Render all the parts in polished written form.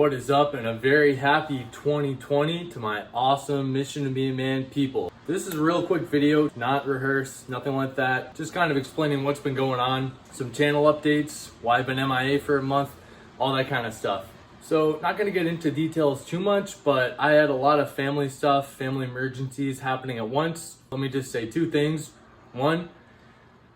what is up, and a very happy 2020 to my awesome Mission to Be a Man people. This is a real quick video, not rehearsed, nothing like that. Just kind of explaining what's been going on, some channel updates, why I've been MIA for a month, all that kind of stuff. So not gonna get into details too much, but I had a lot of family stuff, family emergencies happening at once. Let me just say two things. One,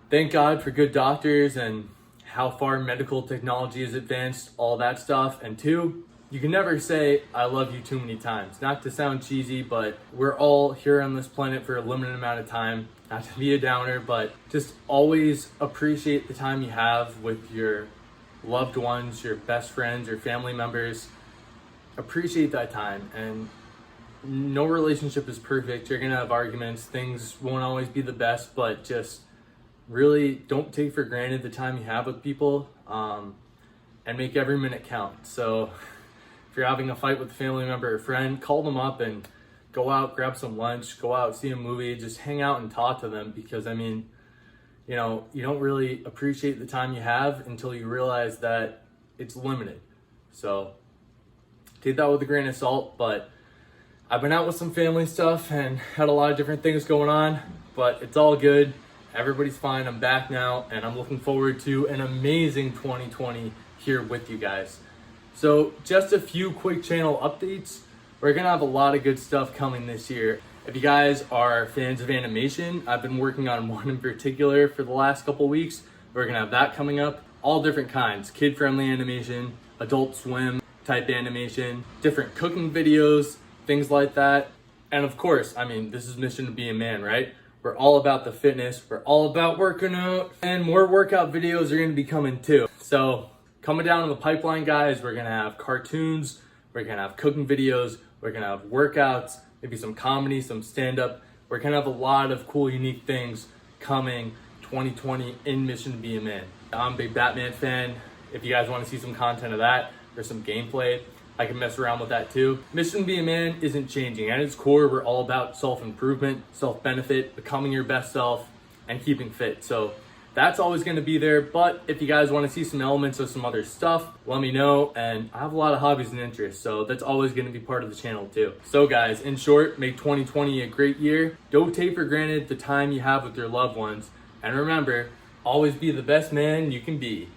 thank God for good doctors and how far medical technology has advanced, all that stuff. And two, you can never say I love you too many times. Not to sound cheesy, but we're all here on this planet for a limited amount of time. Not to be a downer, but just always appreciate the time you have with your loved ones, your best friends, your family members. Appreciate that time. And no relationship is perfect. You're gonna have arguments. Things won't always be the best, but just really don't take for granted the time you have with people, and make every minute count. So if you're having a fight with a family member or friend, call them up and go out, grab some lunch, go out, see a movie, just hang out and talk to them, because I mean, you know, you don't really appreciate the time you have until you realize that it's limited. So take that with a grain of salt, but I've been out with some family stuff and had a lot of different things going on, but it's all good. Everybody's fine. I'm back now, and I'm looking forward to an amazing 2020 here with you guys. So just a few quick channel updates. We're gonna have a lot of good stuff coming this year. If you guys are fans of animation, I've been working on one in particular for the last couple weeks. We're gonna have that coming up. All different kinds, kid-friendly animation, Adult Swim type animation, different cooking videos, things like that. And of course, I mean, this is Mission to Be a Man, right? We're all about the fitness. We're all about working out, and more workout videos are gonna be coming too. So coming down in the pipeline, guys, we're gonna have cartoons, we're gonna have cooking videos, we're gonna have workouts, maybe some comedy, some stand-up. We're gonna have a lot of cool, unique things coming 2020 in Mission to Be a Man. I'm a big Batman fan. If you guys wanna see some content of that or some gameplay, I can mess around with that too. Mission to Be a Man isn't changing. At its core, we're all about self-improvement, self-benefit, becoming your best self, and keeping fit. So that's always gonna be there. But if you guys wanna see some elements of some other stuff, let me know. And I have a lot of hobbies and interests, so that's always gonna be part of the channel too. So guys, in short, make 2020 a great year. Don't take for granted the time you have with your loved ones. And remember, always be the best man you can be.